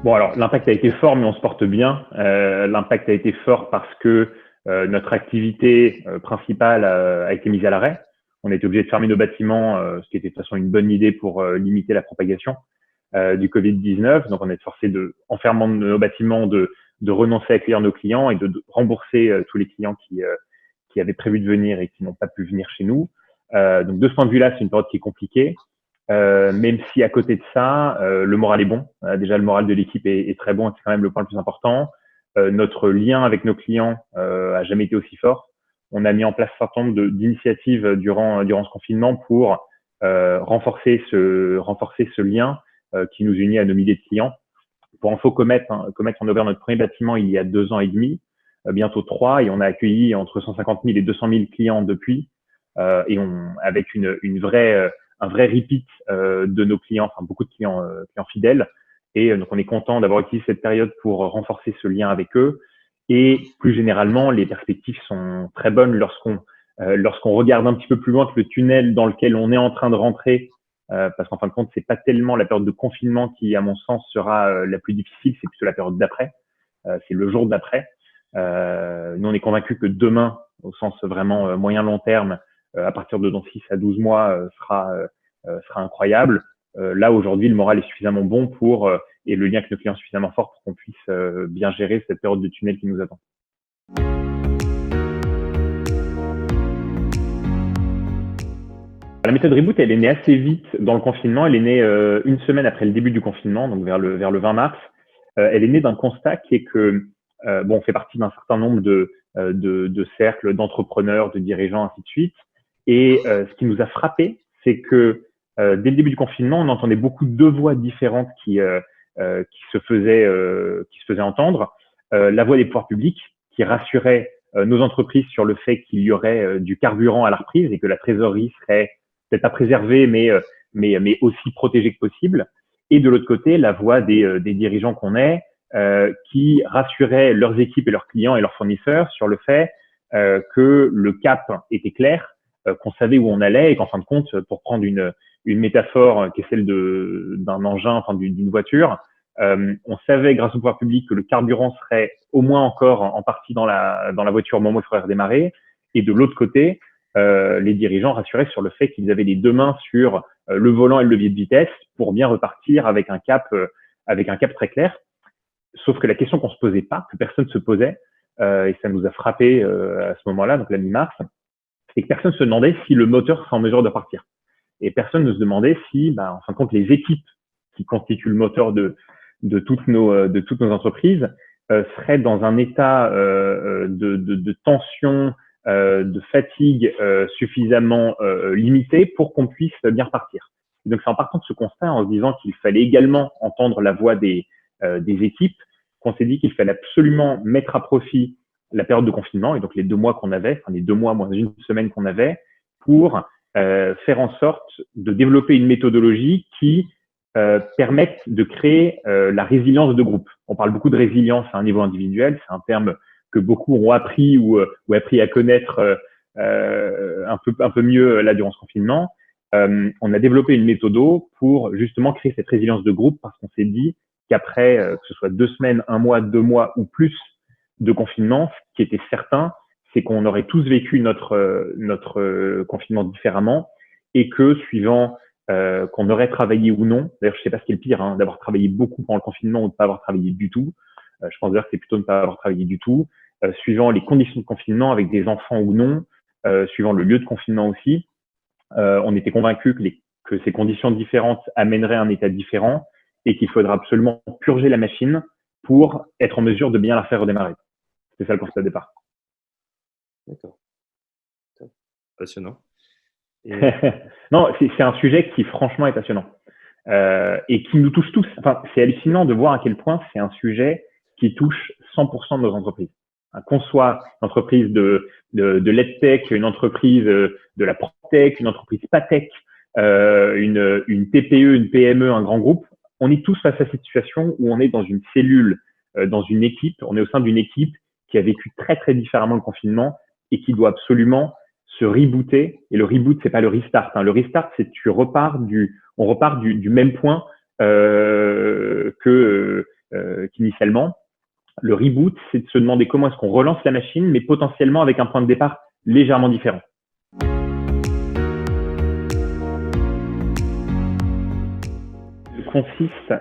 Bon, alors l'impact a été fort, mais on se porte bien. L'impact a été fort parce que notre activité principale a été mise à l'arrêt. On a été obligé de fermer nos bâtiments, ce qui était de toute façon une bonne idée pour limiter la propagation du Covid-19. Donc, on a été forcé en fermant nos bâtiments, de renoncer à accueillir nos clients et de rembourser tous les clients qui avaient prévu de venir et qui n'ont pas pu venir chez nous. Donc, de ce point de vue-là, c'est une période qui est compliquée. Même si à côté de ça, le moral est bon. Déjà, le moral de l'équipe est très bon, c'est quand même le point le plus important. Notre lien avec nos clients a jamais été aussi fort. On a mis en place un certain nombre d'initiatives durant ce confinement pour renforcer ce lien qui nous unit à nos milliers de clients. Pour info, Comet, on a ouvert notre premier bâtiment il y a 2 ans et demi, bientôt 3, et on a accueilli entre 150 000 et 200 000 clients depuis, avec un vrai repeat de nos clients, enfin beaucoup de clients fidèles. Et donc on est content d'avoir utilisé cette période pour renforcer ce lien avec eux. Et plus généralement, les perspectives sont très bonnes lorsqu'on regarde un petit peu plus loin que le tunnel dans lequel on est en train de rentrer, parce qu'en fin de compte, c'est pas tellement la période de confinement qui, à mon sens, sera la plus difficile, c'est plutôt la période d'après, c'est le jour d'après. Nous, on est convaincus que demain, au sens vraiment moyen-long terme, à partir de dans 6 à 12 mois, sera incroyable. Là, aujourd'hui, le moral est suffisamment bon et le lien avec nos clients suffisamment fort pour qu'on puisse bien gérer cette période de tunnel qui nous attend. La méthode Reboot, elle est née assez vite dans le confinement. Elle est née une semaine après le début du confinement, donc vers le 20 mars. Elle est née d'un constat qui est que, on fait partie d'un certain nombre de cercles d'entrepreneurs, de dirigeants, ainsi de suite. Et ce qui nous a frappé, c'est que dès le début du confinement, on entendait beaucoup de voix différentes qui se faisaient entendre. La voix des pouvoirs publics qui rassurait nos entreprises sur le fait qu'il y aurait du carburant à la reprise et que la trésorerie serait peut-être pas préservée, mais aussi protégée que possible. Et de l'autre côté, la voix des dirigeants qu'on est, qui rassuraient leurs équipes et leurs clients et leurs fournisseurs sur le fait que le cap était clair, qu'on savait où on allait et qu'en fin de compte, pour prendre une métaphore qui est celle d'un engin, enfin d'une voiture, on savait grâce au pouvoir public que le carburant serait au moins encore en partie dans la voiture au moment où il faudrait redémarrer. Et de l'autre côté, les dirigeants rassuraient sur le fait qu'ils avaient les deux mains sur le volant et le levier de vitesse pour bien repartir avec un cap très clair. Sauf que la question qu'on se posait pas, que personne se posait, et ça nous a frappé à ce moment-là, donc la mi-mars, c'est que personne se demandait si le moteur serait en mesure de partir. Et personne ne se demandait si, en fin de compte, les équipes qui constituent le moteur de toutes nos entreprises seraient dans un état de tension, de fatigue suffisamment limité pour qu'on puisse bien repartir. Et donc c'est en partant de ce constat, en se disant qu'il fallait également entendre la voix des équipes, qu'on s'est dit qu'il fallait absolument mettre à profit la période de confinement et donc les 2 mois qu'on avait, enfin les 2 mois moins une semaine qu'on avait, pour faire en sorte de développer une méthodologie qui permette de créer la résilience de groupe. On parle beaucoup de résilience à un niveau individuel, c'est un terme que beaucoup ont appris ou appris à connaître un peu mieux là durant ce confinement. On a développé une méthode pour justement créer cette résilience de groupe parce qu'on s'est dit qu'après, que ce soit 2 semaines, 1 mois, 2 mois ou plus de confinement, ce qui était certain, c'est qu'on aurait tous vécu notre confinement différemment et que suivant qu'on aurait travaillé ou non, d'ailleurs je sais pas ce qui est le pire, d'avoir travaillé beaucoup pendant le confinement ou de pas avoir travaillé du tout, je pense d'ailleurs que c'est plutôt de ne pas avoir travaillé du tout, suivant les conditions de confinement avec des enfants ou non, suivant le lieu de confinement aussi, on était convaincus que ces conditions différentes amèneraient un état différent et qu'il faudra absolument purger la machine pour être en mesure de bien la faire redémarrer. C'est ça le constat de départ. D'accord. Passionnant. Et... non, c'est un sujet qui franchement est passionnant et qui nous touche tous. Enfin, c'est hallucinant de voir à quel point c'est un sujet qui touche 100% de nos entreprises. Qu'on soit une entreprise de l'EdTech, une entreprise de la PropTech, une entreprise PATech, une TPE, une PME, un grand groupe, on est tous face à cette situation où on est dans une cellule, dans une équipe, on est au sein d'une équipe qui a vécu très très différemment le confinement et qui doit absolument se rebooter. Et le reboot, c'est pas le restart. Le restart, c'est on repart du même point que initialement. Le reboot, c'est de se demander comment est-ce qu'on relance la machine, mais potentiellement avec un point de départ légèrement différent.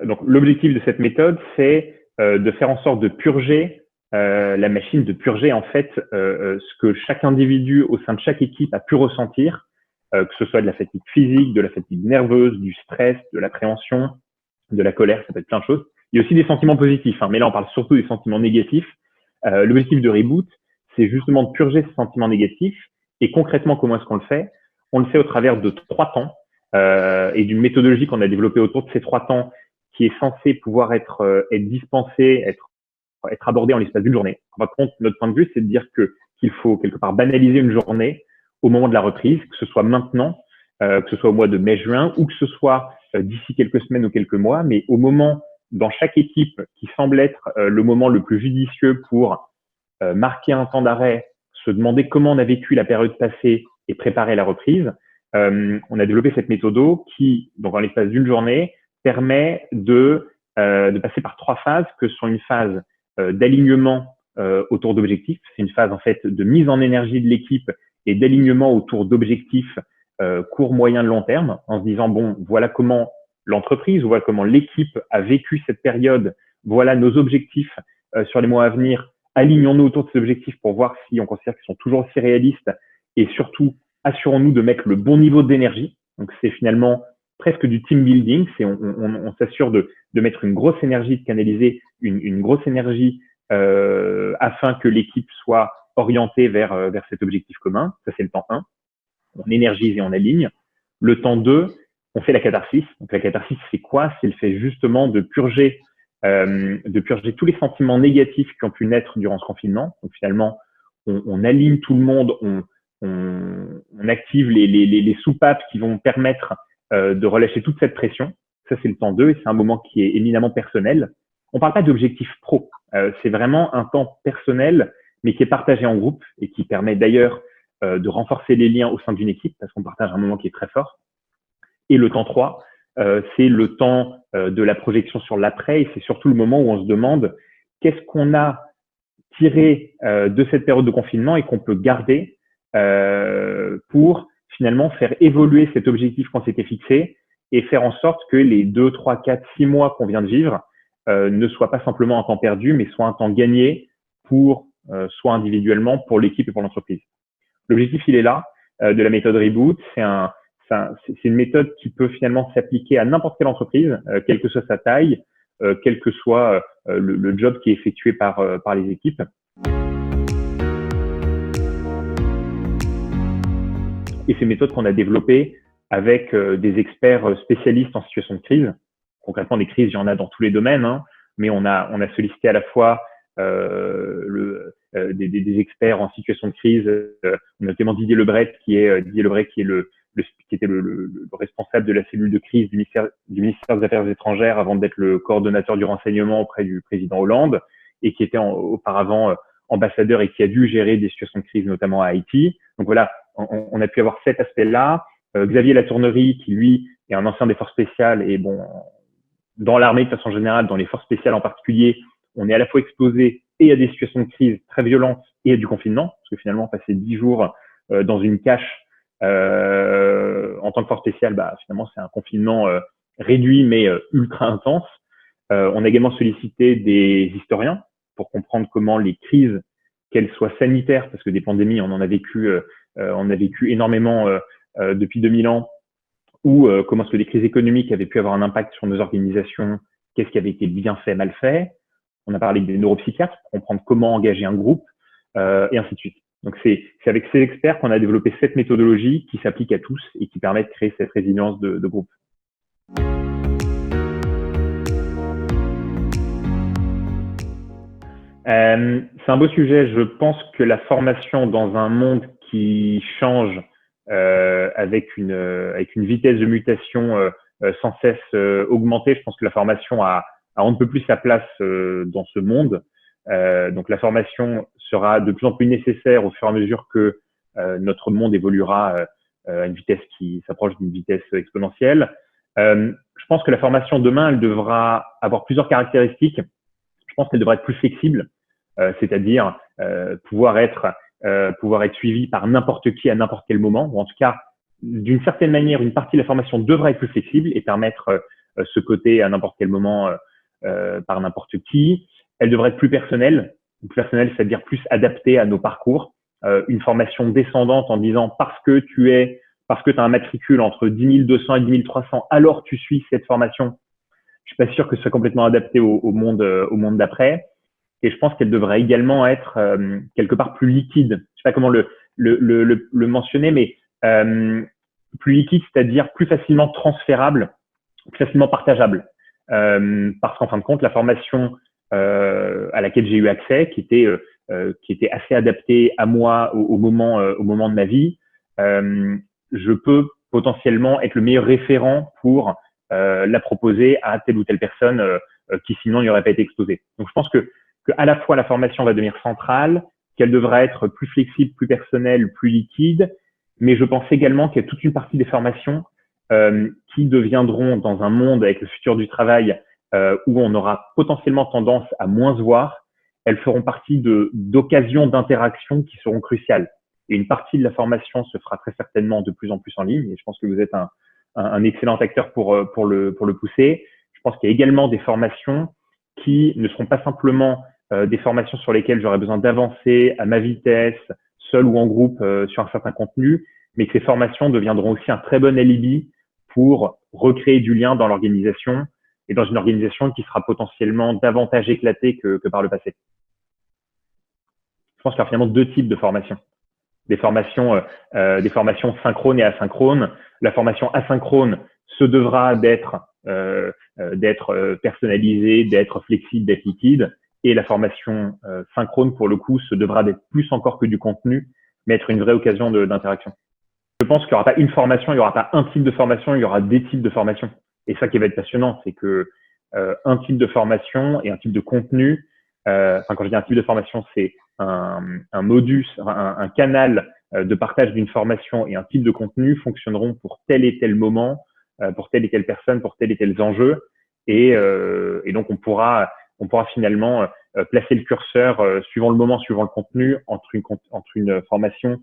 Donc l'objectif de cette méthode, c'est de faire en sorte de purger la machine, de purger en fait ce que chaque individu au sein de chaque équipe a pu ressentir, que ce soit de la fatigue physique, de la fatigue nerveuse, du stress, de l'appréhension, de la colère, ça peut être plein de choses. Il y a aussi des sentiments positifs, mais là on parle surtout des sentiments négatifs. L'objectif de Reboot, c'est justement de purger ces sentiments négatifs. Et concrètement, comment est-ce qu'on le fait? On le fait au travers de 3 temps et d'une méthodologie qu'on a développée autour de ces 3 temps qui est censée pouvoir être dispensée, être abordée en l'espace d'une journée. Par contre, notre point de vue, c'est de dire qu'il faut quelque part banaliser une journée au moment de la reprise, que ce soit maintenant, que ce soit au mois de mai-juin ou que ce soit d'ici quelques semaines ou quelques mois, mais au moment dans chaque équipe qui semble être le moment le plus judicieux pour marquer un temps d'arrêt, se demander comment on a vécu la période passée et préparer la reprise. On a développé cette méthode qui, donc en l'espace d'une journée, permet de passer par 3 phases, que sont une phase d'alignement autour d'objectifs. C'est une phase en fait de mise en énergie de l'équipe et d'alignement autour d'objectifs court, moyen, long terme, en se disant bon, voilà comment l'entreprise, voilà comment l'équipe a vécu cette période, voilà nos objectifs sur les mois à venir. Alignons-nous autour de ces objectifs pour voir si on considère qu'ils sont toujours aussi réalistes et surtout assurons-nous de mettre le bon niveau d'énergie. Donc c'est finalement presque du team building, c'est on s'assure de mettre une grosse énergie, de canaliser une grosse énergie afin que l'équipe soit orientée vers cet objectif commun. Ça c'est le temps 1. On énergise et on aligne. Le temps 2, on fait la catharsis. Donc la catharsis, c'est quoi? C'est le fait justement de purger tous les sentiments négatifs qui ont pu naître durant ce confinement. Donc finalement, on aligne tout le monde, on active les soupapes qui vont permettre de relâcher toute cette pression. Ça, c'est le temps 2 et c'est un moment qui est éminemment personnel. On parle pas d'objectif pro. C'est vraiment un temps personnel, mais qui est partagé en groupe et qui permet d'ailleurs de renforcer les liens au sein d'une équipe parce qu'on partage un moment qui est très fort. Et le temps 3, c'est le temps de la projection sur l'après et c'est surtout le moment où on se demande qu'est-ce qu'on a tiré de cette période de confinement et qu'on peut garder pour finalement faire évoluer cet objectif qu'on s'était fixé et faire en sorte que les 2, 3, 4, 6 mois qu'on vient de vivre ne soient pas simplement un temps perdu, mais soient un temps gagné pour soit individuellement, pour l'équipe et pour l'entreprise. L'objectif, il est là, de la méthode Reboot. C'est une méthode qui peut finalement s'appliquer à n'importe quelle entreprise, quelle que soit sa taille, quel que soit le job qui est effectué par les équipes. Et c'est une méthode qu'on a développée avec des experts spécialistes en situation de crise. Concrètement, des crises, il y en a dans tous les domaines, mais on a sollicité à la fois des experts en situation de crise. On a notamment Didier Lebret qui était le responsable de la cellule de crise du ministère des Affaires étrangères avant d'être le coordonnateur du renseignement auprès du président Hollande et qui était auparavant ambassadeur et qui a dû gérer des situations de crise, notamment à Haïti. Donc voilà, on a pu avoir cet aspect-là. Xavier Latournerie, qui lui est un ancien des forces spéciales et bon, dans l'armée de façon générale, dans les forces spéciales en particulier, on est à la fois exposé et à des situations de crise très violentes et à du confinement, parce que finalement, passer 10 jours dans une cache en tant que force spéciale, finalement, c'est un confinement réduit mais ultra intense. On a également sollicité des historiens pour comprendre comment les crises, qu'elles soient sanitaires, parce que des pandémies, on a vécu énormément depuis 2000 ans, ou comment est-ce que des crises économiques avaient pu avoir un impact sur nos organisations, qu'est-ce qui avait été bien fait, mal fait. On a parlé des neuropsychiatres pour comprendre comment engager un groupe, et ainsi de suite. Donc c'est avec ces experts qu'on a développé cette méthodologie qui s'applique à tous et qui permet de créer cette résilience de groupe. C'est un beau sujet. Je pense que la formation dans un monde qui change avec une vitesse de mutation sans cesse augmentée, je pense que la formation a on ne peut plus sa place dans ce monde. Donc la formation sera de plus en plus nécessaire au fur et à mesure que notre monde évoluera à une vitesse qui s'approche d'une vitesse exponentielle. Je pense que la formation demain, elle devra avoir plusieurs caractéristiques. Je pense qu'elle devrait être plus flexible, c'est-à-dire pouvoir être suivi par n'importe qui à n'importe quel moment, ou en tout cas, d'une certaine manière, une partie de la formation devrait être plus flexible et permettre ce côté à n'importe quel moment par n'importe qui. Elle devrait être plus personnelle, c'est-à-dire plus adaptée à nos parcours. Une formation descendante en disant parce que tu as un matricule entre 10 200 et 10 300, alors tu suis cette formation. Je suis pas sûr que ce soit complètement adapté au monde d'après. Et je pense qu'elle devrait également être quelque part plus liquide. Je sais pas comment le mentionner, mais plus liquide, c'est-à-dire plus facilement transférable, plus facilement partageable. Parce qu'en fin de compte, la formation à laquelle j'ai eu accès, qui était assez adaptée à moi au moment de ma vie, je peux potentiellement être le meilleur référent pour la proposer à telle ou telle personne qui sinon n'y aurait pas été exposée. Donc je pense que à la fois la formation va devenir centrale, qu'elle devra être plus flexible, plus personnelle, plus liquide, mais je pense également qu'il y a toute une partie des formations qui deviendront dans un monde avec le futur du travail où on aura potentiellement tendance à moins se voir, elles feront partie d'occasions d'interaction qui seront cruciales. Et une partie de la formation se fera très certainement de plus en plus en ligne, et je pense que vous êtes un excellent acteur pour le pousser. Je pense qu'il y a également des formations qui ne seront pas simplement des formations sur lesquelles j'aurai besoin d'avancer à ma vitesse, seul ou en groupe sur un certain contenu, mais que ces formations deviendront aussi un très bon alibi pour recréer du lien dans l'organisation et dans une organisation qui sera potentiellement davantage éclatée que par le passé. Je pense qu'il y a finalement deux types de formations. Des formations synchrones et asynchrones. La formation asynchrone se devra d'être personnalisée, d'être flexible, d'être liquide. Et la formation synchrone, pour le coup, se devra d'être plus encore que du contenu, mais être une vraie occasion d'interaction. Je pense qu'il n'y aura pas une formation, il n'y aura pas un type de formation, il y aura des types de formation. Et ça qui va être passionnant, c'est que un type de formation et un type de contenu, quand je dis un type de formation, c'est un modus, un canal de partage d'une formation et un type de contenu fonctionneront pour tel et tel moment, pour telle et telle personne, pour tel et tel enjeu. Et donc, on pourra finalement placer le curseur suivant le moment, suivant le contenu, entre une formation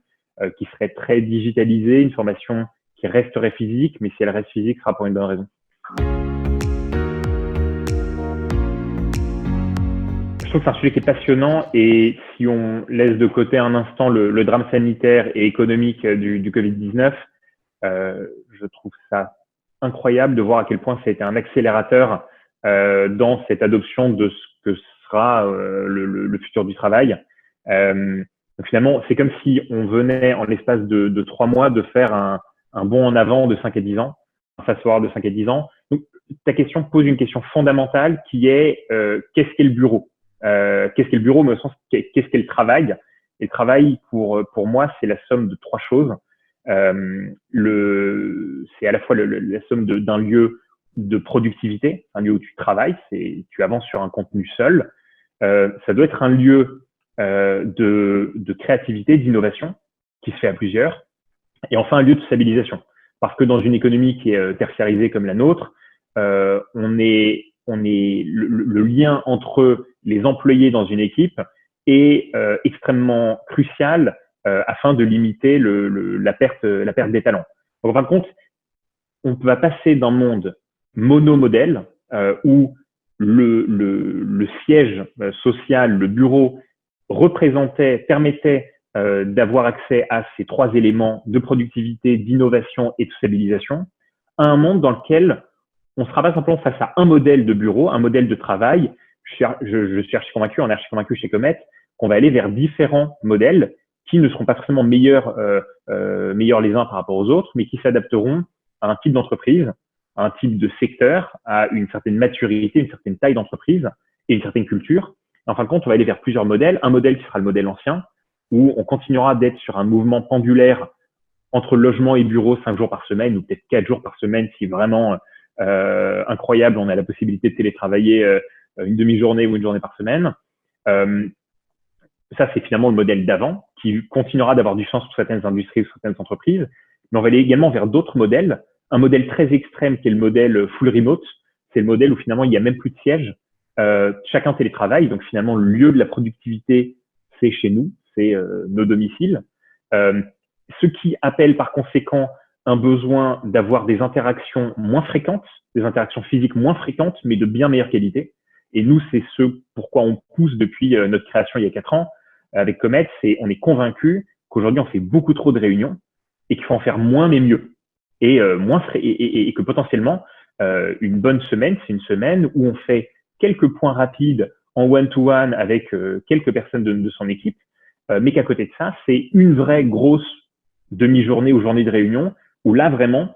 qui serait très digitalisée, une formation qui resterait physique, mais si elle reste physique, ce sera pour une bonne raison. Je trouve que c'est un sujet qui est passionnant et si on laisse de côté un instant le drame sanitaire et économique du Covid-19, je trouve ça incroyable de voir à quel point ça a été un accélérateur dans cette adoption de ce que sera le futur du travail. Donc finalement, c'est comme si on venait en l'espace de 3 mois de faire un bond en avant de 5 à 10 ans, un fast-forward de 5 à 10 ans. Donc ta question pose une question fondamentale qui est qu'est-ce qu'est le bureau? Qu'est-ce qu'est le bureau, mais au sens qu'est-ce qu'est le travail? Et le travail, pour moi, c'est la somme de 3 choses. C'est à la fois la somme d'un lieu de productivité, un lieu où tu travailles, tu avances sur un contenu seul. Ça doit être un lieu de créativité, d'innovation, qui se fait à plusieurs. Et enfin, un lieu de stabilisation. Parce que dans une économie qui est tertiarisée comme la nôtre, on est le lien entre les employés dans une équipe est extrêmement crucial afin de limiter la perte des talents. Donc, en fin de compte, on va passer d'un monde monomodèle où le siège social, le bureau permettait d'avoir accès à ces 3 éléments de productivité, d'innovation et de stabilisation, à un monde dans lequel on ne sera pas simplement face à un modèle de bureau, un modèle de travail. Je suis archi convaincu, on est archi convaincu chez Comet, qu'on va aller vers différents modèles qui ne seront pas forcément meilleurs les uns par rapport aux autres, mais qui s'adapteront à un type d'entreprise, à un type de secteur, à une certaine maturité, une certaine taille d'entreprise et une certaine culture. Et en fin de compte, on va aller vers plusieurs modèles. Un modèle qui sera le modèle ancien, où on continuera d'être sur un mouvement pendulaire entre logement et bureau 5 jours par semaine, ou peut-être 4 jours par semaine, si vraiment incroyable, on a la possibilité de télétravailler une demi-journée ou une journée par semaine. Ça, c'est finalement le modèle d'avant, qui continuera d'avoir du sens pour certaines industries ou certaines entreprises. Mais on va aller également vers d'autres modèles. Un modèle très extrême qui est le modèle full remote. C'est le modèle où finalement il n'y a même plus de siège. chacun télétravaille, donc finalement le lieu de la productivité, c'est chez nous, c'est nos domiciles. Ce qui appelle par conséquent un besoin d'avoir des interactions moins fréquentes, des interactions physiques moins fréquentes, mais de bien meilleure qualité. Et nous, c'est ce pourquoi on pousse depuis notre création il y a 4 ans avec Comet, c'est on est convaincu qu'aujourd'hui on fait beaucoup trop de réunions et qu'il faut en faire moins mais mieux et et que potentiellement une bonne semaine, c'est une semaine où on fait quelques points rapides en one-to-one avec quelques personnes de son équipe, mais qu'à côté de ça, c'est une vraie grosse demi-journée ou journée de réunion où là vraiment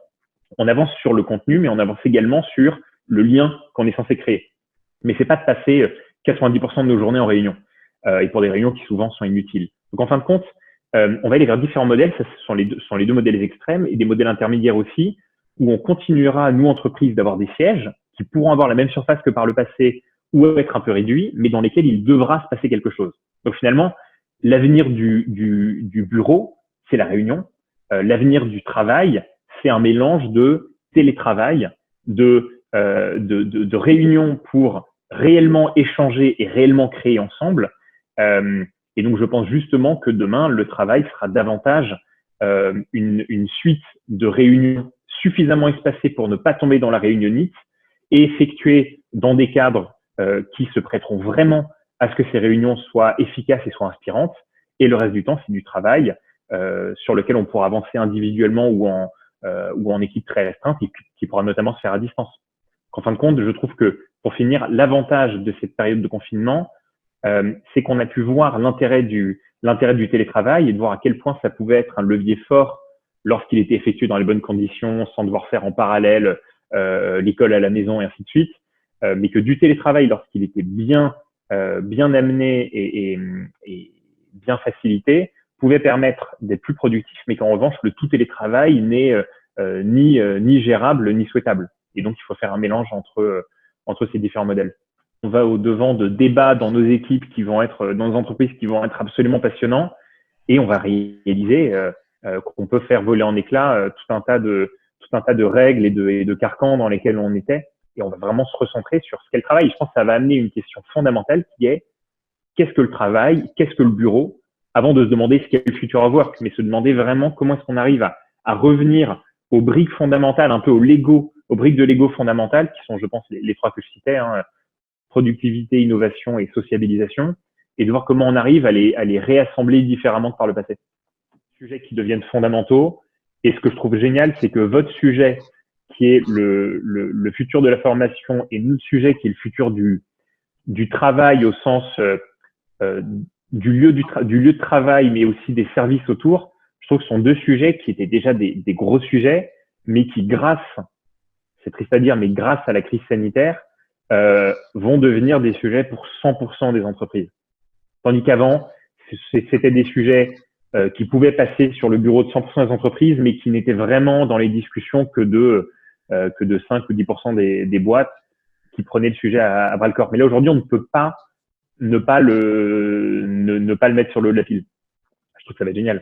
on avance sur le contenu, mais on avance également sur le lien qu'on est censé créer. Mais c'est pas de passer 90% de nos journées en réunion et pour des réunions qui souvent sont inutiles. Donc en fin de compte, on va aller vers différents modèles. Ça, ce sont les deux modèles extrêmes et des modèles intermédiaires aussi, où on continuera, nous, entreprises, d'avoir des sièges qui pourront avoir la même surface que par le passé ou être un peu réduits, mais dans lesquels il devra se passer quelque chose. Donc finalement, l'avenir du bureau, c'est la réunion. L'avenir du travail, c'est un mélange de télétravail, de réunions pour réellement échanger et réellement créer ensemble. Et donc, je pense justement que demain, le travail sera davantage une suite de réunions suffisamment espacées pour ne pas tomber dans la réunionnite et effectuées dans des cadres qui se prêteront vraiment à ce que ces réunions soient efficaces et soient inspirantes. Et le reste du temps, c'est du travail sur lequel on pourra avancer individuellement ou en équipe très restreinte et qui pourra notamment se faire à distance. En fin de compte, je trouve que, pour finir, l'avantage de cette période de confinement, c'est qu'on a pu voir l'intérêt du télétravail et de voir à quel point ça pouvait être un levier fort lorsqu'il était effectué dans les bonnes conditions, sans devoir faire en parallèle l'école à la maison et ainsi de suite, mais que du télétravail, lorsqu'il était bien amené et bien facilité, pouvait permettre d'être plus productif, mais qu'en revanche, le tout télétravail n'est ni gérable ni souhaitable. Et donc, il faut faire un mélange entre ces différents modèles. On va au-devant de débats dans nos équipes dans nos entreprises qui vont être absolument passionnants et on va réaliser qu'on peut faire voler en éclats tout un tas de règles et de carcans dans lesquels on était et on va vraiment se recentrer sur ce qu'est le travail. Et je pense que ça va amener une question fondamentale qui est qu'est-ce que le travail, qu'est-ce que le bureau, avant de se demander ce qu'est le future of work, mais se demander vraiment comment est-ce qu'on arrive à revenir aux briques fondamentales, un peu aux briques de Lego fondamentales, qui sont, je pense, les 3 que je citais, productivité, innovation et sociabilisation, et de voir comment on arrive à les réassembler différemment que par le passé. Sujets qui deviennent fondamentaux. Et ce que je trouve génial, c'est que votre sujet, qui est le futur de la formation, et notre sujet, qui est le futur du travail au sens du lieu de travail, mais aussi des services autour, je trouve que ce sont 2 sujets qui étaient déjà des gros sujets, mais qui, c'est triste à dire, mais grâce à la crise sanitaire, vont devenir des sujets pour 100% des entreprises. Tandis qu'avant, c'était des sujets qui pouvaient passer sur le bureau de 100% des entreprises, mais qui n'étaient vraiment dans les discussions que de 5 ou 10% des boîtes qui prenaient le sujet à bras le corps. Mais là, aujourd'hui, on ne peut pas ne pas le mettre sur le haut de la pile. Je trouve que ça va être génial.